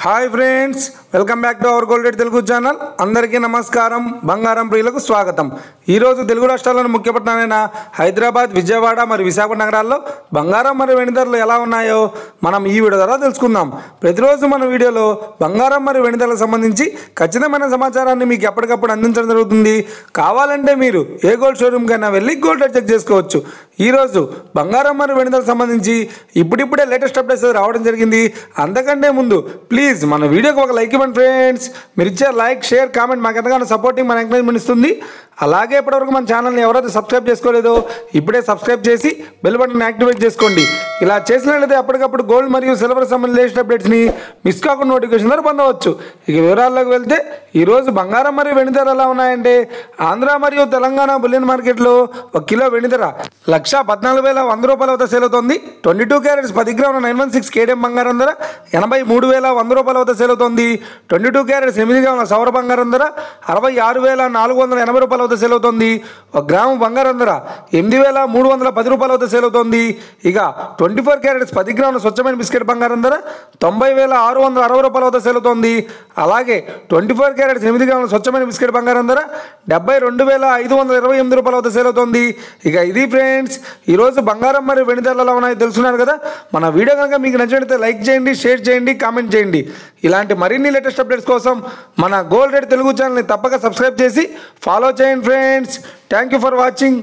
Hi friends, welcome back to our gold rate Telugu channel. అందరికీ నమస్కారం. బంగారం ప్రియులకు స్వాగతం. ఈరోజు తెలుగు రాష్ట్రాల్లోని ముఖ్య పట్టణాలైన హైదరాబాద్, విజయవాడ మరియు విశాఖపట్నం నగరాల్లో బంగారం మరియు వెండి ధరలు ఎలా ఉన్నాయో మనం ఈ వీడియో ద్వారా తెలుసుకుందాం. ప్రతిరోజు మన వీడియోలో బంగారం మరియు వెండి ధరలకు సంబంధించి ఖచ్చితమైన సమాచారాన్ని మీకు ఎప్పటికప్పుడు అందించడం జరుగుతుంది. కావాలంటే మీరు ఏ గోల్డ్ షోరూమ్ కైనా వెళ్ళి గోల్డ్ రేట్ చెక్ చేసుకోవచ్చు. ఈరోజు బంగారం మరియు వెండి ధరలకు సంబంధించి ఇప్పుడిప్పుడే లేటెస్ట్ అప్డేట్స్ రావడం జరిగింది. అంతకంటే ముందు ప్లీజ్ మన వీడియోకి ఒక లైక్ ఇవ్వండి ఫ్రెండ్స్. మీరు ఇచ్చే లైక్, షేర్, కామెంట్ మాకు ఎంతగానో సపోర్టింగ్, మన ఎంకరేజ్మెంట్ ఇస్తుంది. అలాగే ఇప్పటివరకు మన ఛానల్ని ఎవరైతే సబ్స్క్రైబ్ చేసుకోలేదో ఇప్పుడే సబ్స్క్రైబ్ చేసి బెల్ బటన్ యాక్టివేట్ చేసుకోండి. ఇలా చేసినట్లయితే అప్పటికప్పుడు గోల్డ్ మరియు సిల్వర్ సంబంధించిన లేటెస్ట్ అప్డేట్స్ని మిస్ కాకుండా నోటిఫికేషన్ ద్వారా పొందవచ్చు. ఇక వివరాల్లోకి వెళ్తే ఈరోజు బంగారం మరియు వెండి ధరలు ఎలా ఉన్నాయంటే, ఆంధ్ర మరియు తెలంగాణ బులియన్ మార్కెట్లో 1 కిలో వెండి ధర 1,14,100 రూపాయల వద్ద సేల్ అవుతుంది. 22 క్యారెట్స్ 10 గ్రాముల 916 కేడిఎం బంగారం ధర 83,100 రూపాయల వద్ద సేల్ అవుతుంది. 22 క్యారెట్స్ 8 గ్రాముల సౌర బంగారం ధర 66,480 రూపాయల వద్ద సేల్ అవుతుంది. 1 గ్రాము బంగారం ధర 8,310 రూపాయల వద్ద సేల్ అవుతుంది. ఇక 24 క్యారెట్స్ 10 గ్రాముల స్వచ్ఛమైన బిస్కెట్ బంగారం ధర 90,660 రూపాయల వద్ద సేల్ అవుతుంది. అలాగే 24 క్యారెట్స్ 8 గ్రాముల స్వచ్ఛమైన బిస్కెట్ బంగారం ధర 72,528 రూపాయల వద్ద సేల్ అవుతుంది. ఇక ఇది ఫ్రెండ్స్ ఈరోజు బంగారం మరియు వెండి ధరలు ఎలా ఉన్నాయో తెలుసుకున్నారు కదా. మన వీడియో కనుక మీకు నచ్చినట్లయితే లైక్ చేయండి, షేర్ చేయండి, కామెంట్ చేయండి. ఇలాంటి మరిన్ని లేటెస్ట్ అప్డేట్స్ కోసం మన గోల్డ్ రేట్ తెలుగు ఛానల్ని తప్పక సబ్స్క్రైబ్ చేసి ఫాలో చేయండి friends. Thank you for watching.